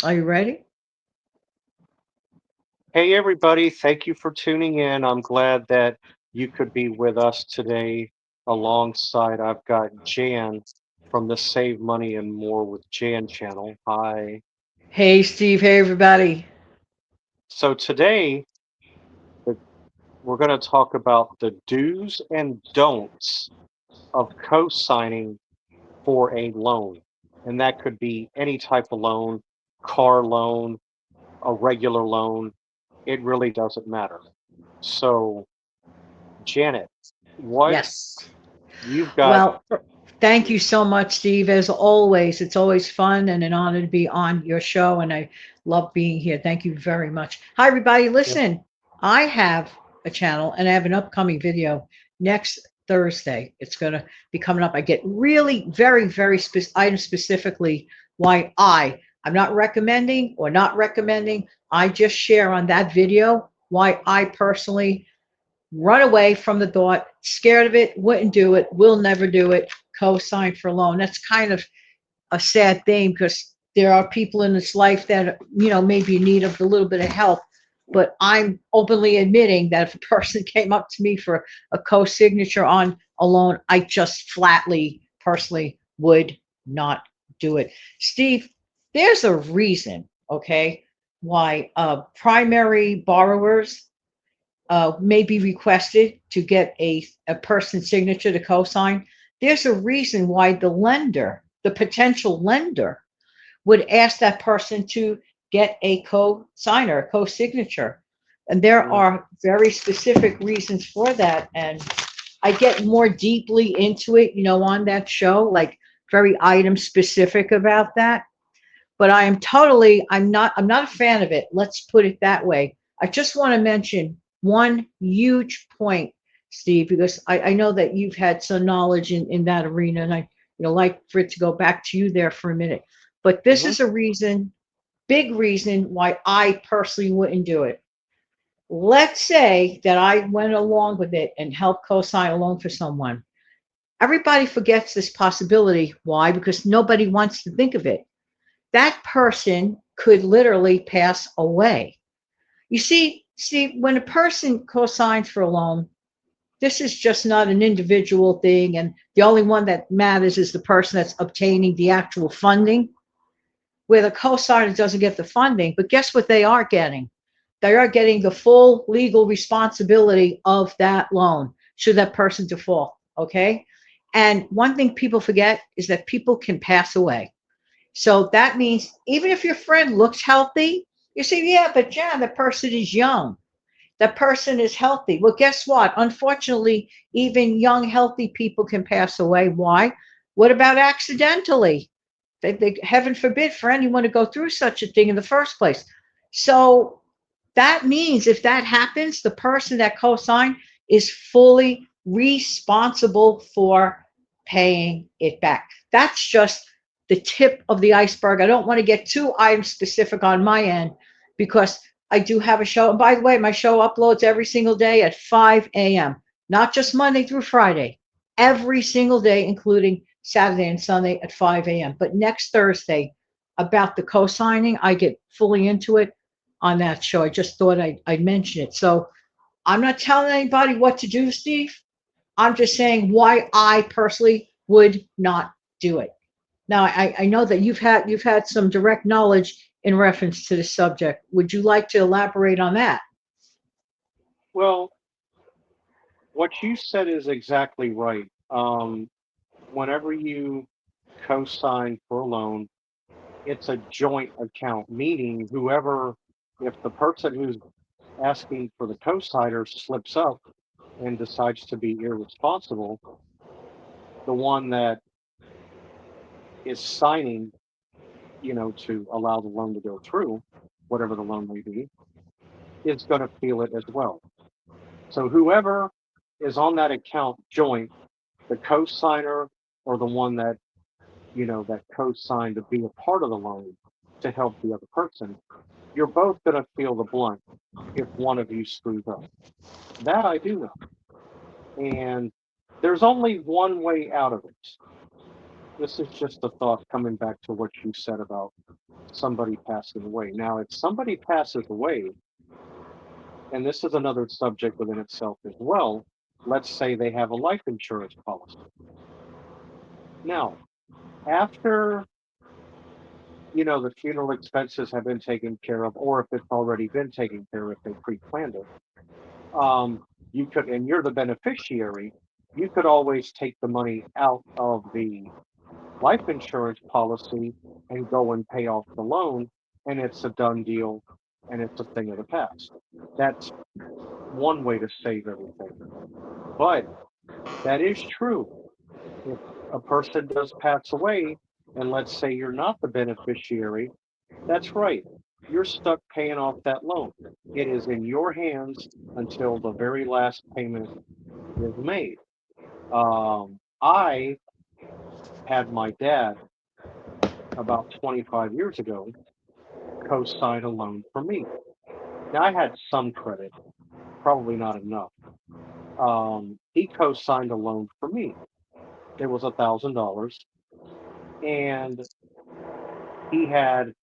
Are you ready? Hey, everybody. Thank you for tuning in. I'm glad that you could be with us today. Alongside, I've got Jan from the Save Money and More with Jan channel. Hi. Hey, Steve. Hey, everybody. So, today the- we're going to talk about the do's and don'ts of co signing for a loan. And that could be any type of loan, car loan, a regular loan. It really doesn't matter. So, Janet, what Yes. you've got. Well, thank you so much, Steve. As always, it's always fun and an honor to be on your show, and I love being here. Thank you very much. Hi, everybody. Yeah. Listen, I have a channel and I have an upcoming video next Thursday. It's going to be coming up. I get really very items specifically why I'm not recommending or not recommending. I just share on that video why I personally run away from the thought, scared of it, wouldn't do it, will never do it, co-sign for a loan. That's kind of a sad thing because there are people in this life that, may be in need of a little bit of help. But I'm openly admitting that if a person came up to me for a co-signature on a loan, I just flatly, personally would not do it. Steve, there's a reason, okay, why primary borrowers may be requested to get a person's signature to co-sign. There's a reason why the lender, the potential lender, would ask that person to get a co-signer, a co-signature. And there Mm. are very specific reasons for that. And I get more deeply into it, on that show, like very item specific about that. But I'm not a fan of it. Let's put it that way. I just want to mention one huge point, Steve, because I know that you've had some knowledge in that arena, and I like for it to go back to you there for a minute. But this Hmm. is a reason, big reason why I personally wouldn't do it. Let's say that I went along with it and helped co-sign a loan for someone. Everybody forgets this possibility. Why? Because nobody wants to think of it. That person could literally pass away. You see, when a person co-signs for a loan, this is just not an individual thing, and the only one that matters is the person that's obtaining the actual funding. Where the co-signer doesn't get the funding, but guess what they are getting? They are getting the full legal responsibility of that loan should that person default. Okay. And one thing people forget is that people can pass away. So that means even if your friend looks healthy, you say, yeah, but Jan, the person is young. The person is healthy. Well, guess what? Unfortunately, even young, healthy people can pass away. Why? What about accidentally? Heaven forbid for anyone to go through such a thing in the first place. So that means if that happens, the person that co signed is fully responsible for paying it back. That's just the tip of the iceberg. I don't want to get too item specific on my end because I do have a show. And by the way, my show uploads every single day at 5 a.m., not just Monday through Friday, every single day, including Saturday and Sunday at 5 a.m. But next Thursday, about the co signing, I get fully into it on that show. I just thought I'd mention it. So I'm not telling anybody what to do, Steve. I'm just saying why I personally would not do it. Now I know that you've had some direct knowledge in reference to this subject. Would you like to elaborate on that? Well, what you said is exactly right. Whenever you co-sign for a loan, it's a joint account, meaning whoever, if the person who's asking for the co-signer slips up and decides to be irresponsible, the one that is signing, to allow the loan to go through, whatever the loan may be, is going to feel it as well. So whoever is on that account joint, the co-signer or the one that co-signed to be a part of the loan to help the other person, you're both going to feel the blunt if one of you screws up. That I do know. And there's only one way out of it. This is just a thought coming back to what you said about somebody passing away. Now, if somebody passes away, and this is another subject within itself as well, let's say they have a life insurance policy. Now, after the funeral expenses have been taken care of, or if it's already been taken care of, if they pre-planned it, you could, and you're the beneficiary, you could always take the money out of the life insurance policy and go and pay off the loan, and it's a done deal, and it's a thing of the past. That's one way to save everything. But that is true. If a person does pass away, and let's say you're not the beneficiary, that's right. You're stuck paying off that loan. It is in your hands until the very last payment is made. I had my dad about 25 years ago co-sign a loan for me. Now I had some credit, probably not enough. He co-signed a loan for me. It was $1,000, and he had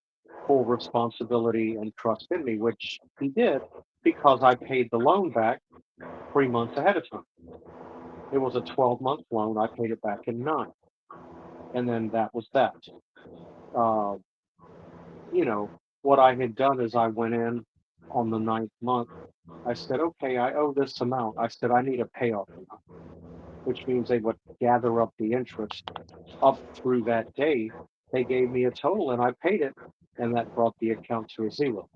full responsibility and trust in me, which he did because I paid the loan back 3 months ahead of time. It was a 12-month loan. I paid it back in nine, and then that was that. Uh, you know, what I had done is I went in on the ninth month. I said, okay, I owe this amount. I said, I need a payoff amount, which means they would gather up the interest up through that day. They gave me a total and I paid it, and that brought the account to a zero.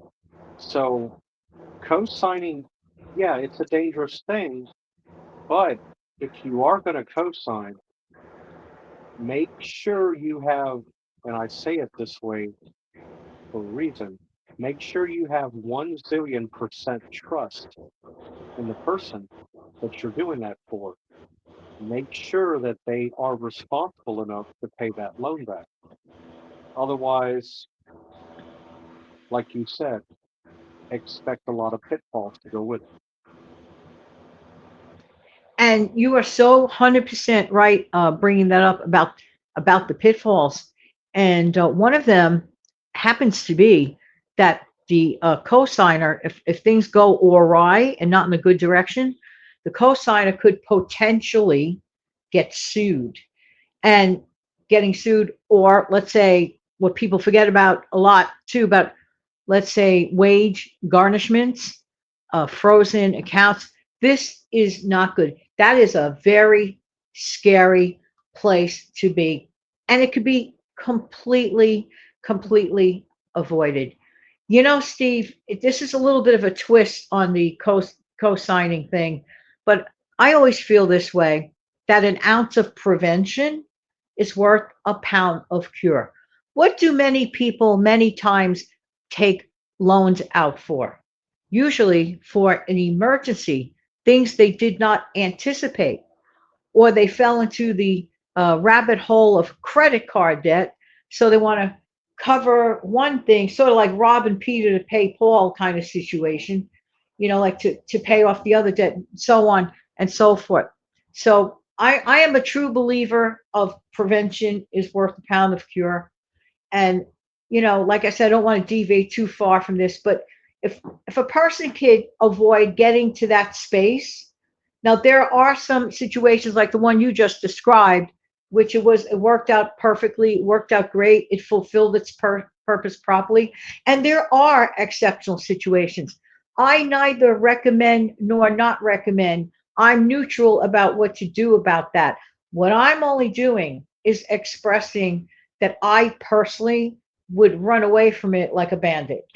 So co-signing, yeah, it's a dangerous thing, but if you are going to co-sign, make sure you have, and I say it this way for a reason, make sure you have 1 zillion% trust in the person that you're doing that for. Make sure that they are responsible enough to pay that loan back. Otherwise, like you said, expect a lot of pitfalls to go with it. And you are so 100% right, bringing that up about the pitfalls. And one of them happens to be that the cosigner, if things go awry and not in a good direction, the cosigner could potentially get sued. And getting sued, or let's say what people forget about a lot too, about let's say wage garnishments, frozen accounts. This is not good. That is a very scary place to be. And it could be completely avoided. Steve, this is a little bit of a twist on the co-signing thing, but I always feel this way, that an ounce of prevention is worth a pound of cure. What do many people many times take loans out for? Usually for an emergency, things they did not anticipate, or they fell into the rabbit hole of credit card debt. So they want to cover one thing, sort of like robbing Peter to pay Paul kind of situation, like to pay off the other debt, so on and so forth. So I am a true believer of prevention is worth a pound of cure. And, like I said, I don't want to deviate too far from this, but if a person could avoid getting to that space, now there are some situations like the one you just described, which it worked out perfectly, it worked out great, it fulfilled its purpose properly, and there are exceptional situations. I neither recommend nor not recommend. I'm neutral about what to do about that. What I'm only doing is expressing that I personally would run away from it like a bandit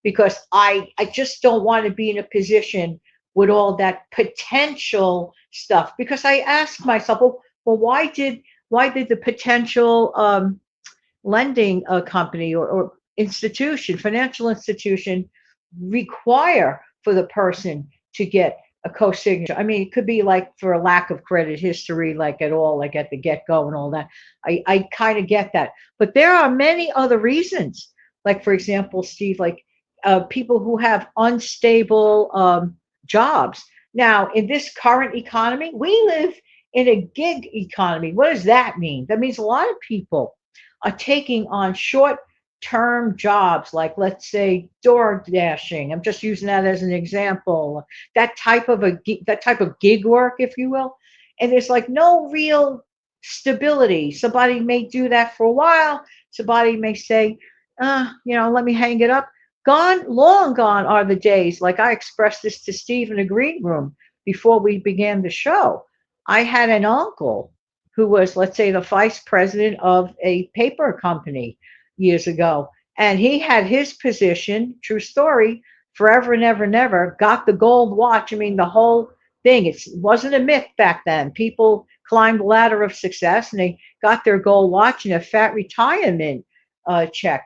because I just don't want to be in a position with all that potential stuff. Because I ask myself, well, why did the potential lending company or institution, financial institution, require for the person to get a co-signature? I mean, it could be like for a lack of credit history, like at all, like at the get-go and all that. I kind of get that. But there are many other reasons. Like, for example, Steve, like people who have unstable jobs. Now, in this current economy, we live In a gig economy, what does that mean? That means a lot of people are taking on short term jobs, like let's say door dashing. I'm just using that as an example. That type of gig work, if you will. And there's like no real stability. Somebody may do that for a while. Somebody may say, let me hang it up. Gone, long gone are the days. Like I expressed this to Steve in the green room before we began the show. I had an uncle who was, let's say, the vice president of a paper company years ago. And he had his position, true story, forever and ever and ever, got the gold watch. I mean, the whole thing. It wasn't a myth back then. People climbed the ladder of success and they got their gold watch and a fat retirement check.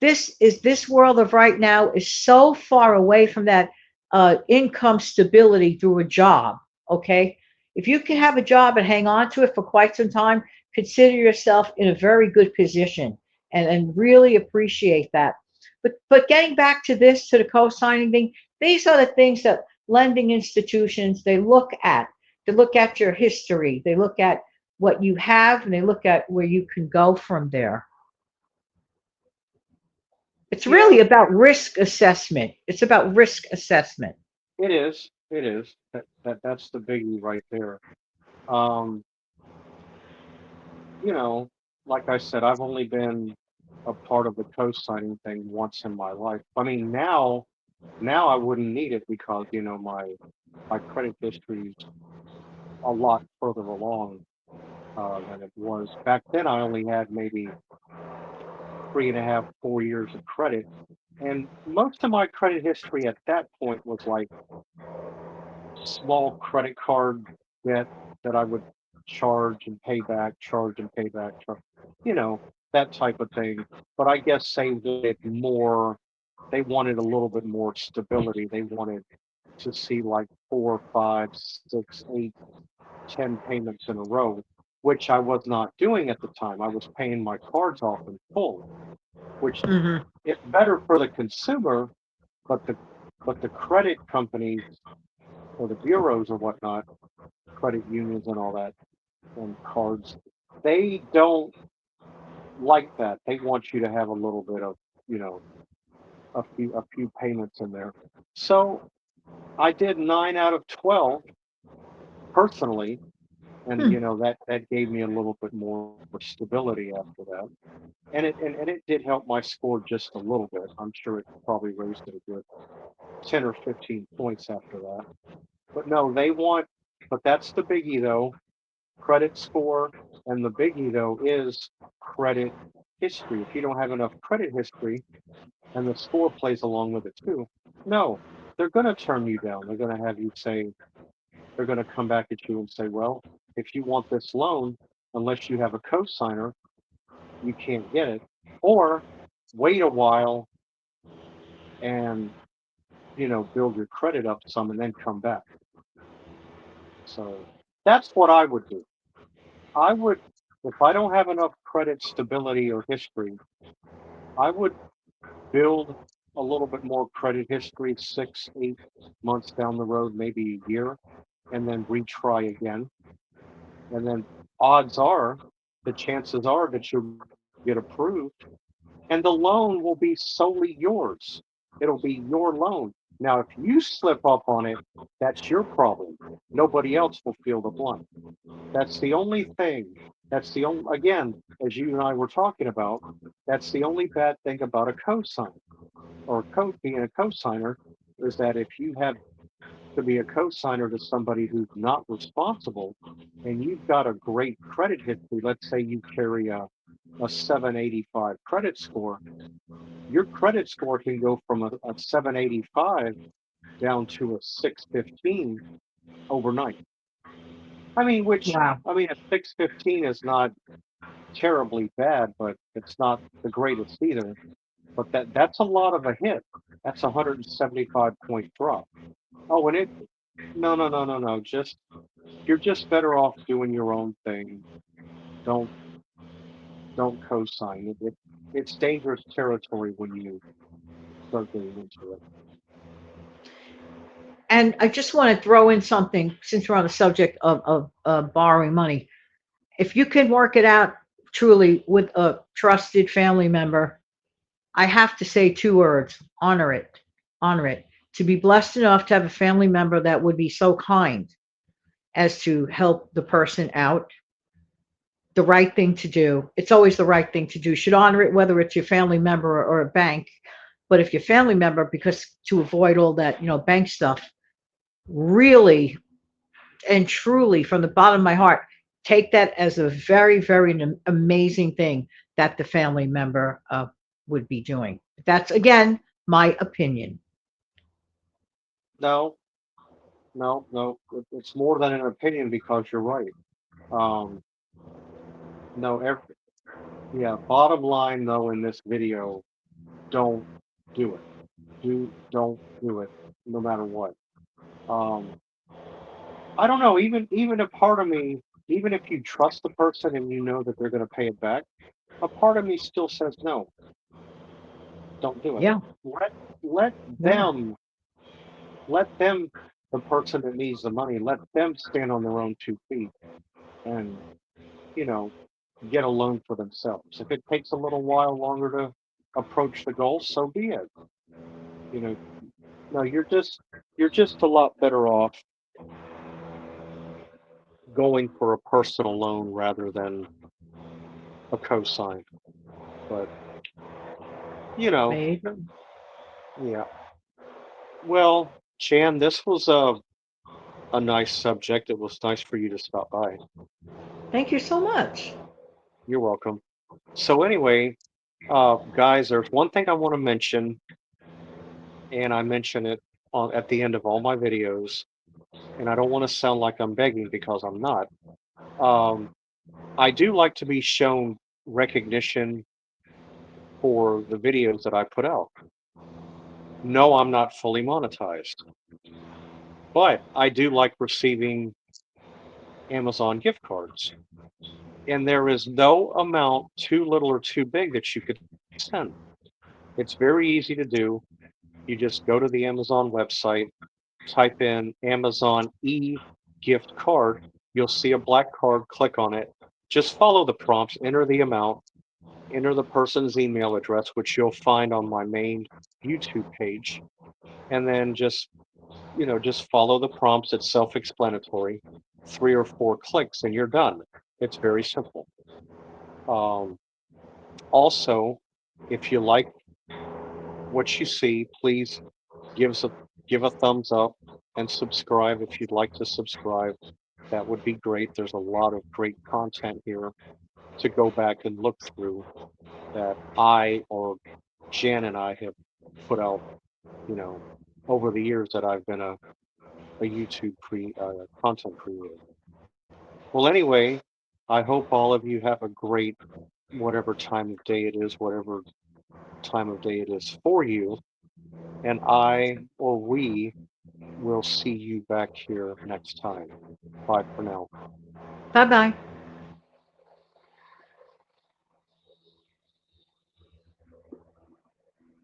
This world of right now is so far away from that income stability through a job. Okay, if you can have a job and hang on to it for quite some time, consider yourself in a very good position and really appreciate that. But getting back to this, to the co-signing thing, these are the things that lending institutions they look at. They look at your history. They look at what you have, and they look at where you can go from there. It's Yeah, really about risk assessment. It's about risk assessment. it is. It is. That's the biggie right there. Um, you know, like I said, I've only been a part of the co-signing thing once in my life. I mean, now I wouldn't need it because my credit history is a lot further along than it was back then. I only had maybe 3.5, 4 years of credit, and most of my credit history at that point was like small credit card debt that I would charge and pay back, charge and pay back, you know, that type of thing. But I guess they wanted more, they wanted a little bit more stability. They wanted to see like four, five, six, eight, 10 payments in a row, which I was not doing at the time. I was paying my cards off in full, which Hmm. is better for the consumer, but the credit companies or the bureaus or whatnot, credit unions and all that, and cards, they don't like that. They want you to have a little bit of, you know, a few payments in there. So I did 9 out of 12 personally, and Hmm. that gave me a little bit more stability after that. And it did help my score just a little bit. I'm sure it probably raised it a good 10 or 15 points after that. But no, but that's the biggie though, credit score. And the biggie though is credit history. If you don't have enough credit history and the score plays along with it too, no, they're going to turn you down. They're going to have you say, they're going to come back at you and say, well, if you want this loan, unless you have a cosigner, you can't get it. Or wait a while and, build your credit up some and then come back. So that's what I would do. I would, if I don't have enough credit stability or history, I would build a little bit more credit history 6, 8 months down the road, maybe a year, and then retry again. And then odds are, the chances are that you'll get approved and the loan will be solely yours. It'll be your loan. Now, if you slip up on it, that's your problem. Nobody else will feel the blunt. That's the only thing. That's the only, again, as you and I were talking about, that's the only bad thing about a cosign or being a cosigner is that if you have to be a cosigner to somebody who's not responsible and you've got a great credit history, let's say you carry a 785 credit score, your credit score can go from a 785 down to a 615 overnight. Wow. I mean, a 615 is not terribly bad, but it's not the greatest either. But that's a lot of a hit. That's a 175-point drop. Oh, and no, no, no, no, no. You're just better off doing your own thing. Don't don't co-sign it. It's dangerous territory when you start getting into it. And I just want to throw in something since we're on the subject of borrowing money. If you can work it out truly with a trusted family member, I have to say two words: honor it. Honor it. To be blessed enough to have a family member that would be so kind as to help the person out, the right thing to do. It's always the right thing to do. You should honor it, whether it's your family member or a bank. But if your family member, because to avoid all that, bank stuff, really and truly, from the bottom of my heart, take that as a very, very amazing thing that the family member would be doing. That's, again, my opinion. No, no. It's more than an opinion because you're right. Um, no, yeah. Bottom line, though, in this video, don't do it. Don't do it, no matter what. Um, I don't know. Even a part of me, even if you trust the person and you know that they're going to pay it back, a part of me still says no. Don't do it. Yeah, Let let yeah. them let them the person that needs the money, let them stand on their own 2 feet and you know get a loan for themselves. If it takes a little while longer to approach the goal, so be it. You know, no, you're just a lot better off going for a personal loan rather than a cosign. But you know, There you go. yeah. Well, Jan, this was a nice subject. It was nice for you to stop by. Thank you so much. You're welcome. So anyway, guys, there's one thing I want to mention, and I mention it at the end of all my videos, and I don't want to sound like I'm begging because I'm not. Um, I do like to be shown recognition for the videos that I put out. No, I'm not fully monetized, but I do like receiving Amazon gift cards. And there is no amount too little or too big that you could send. It's very easy to do. You just go to the Amazon website, type in Amazon gift card. You'll see a black card, click on it. Just follow the prompts, enter the amount, enter the person's email address, which you'll find on my main YouTube page, and then just follow the prompts. It's self-explanatory. 3 or 4 clicks and you're done. It's very simple. Um, Also, if you like what you see, please give us a give a thumbs up and subscribe if you'd like to subscribe. That would be great. There's a lot of great content here to go back and look through that I or Jan and I have put out, you know, over the years that I've been a YouTube content creator. Well, anyway, I hope all of you have a great whatever time of day it is, whatever time of day it is for you. And I or we will see you back here next time. Bye for now. Bye bye.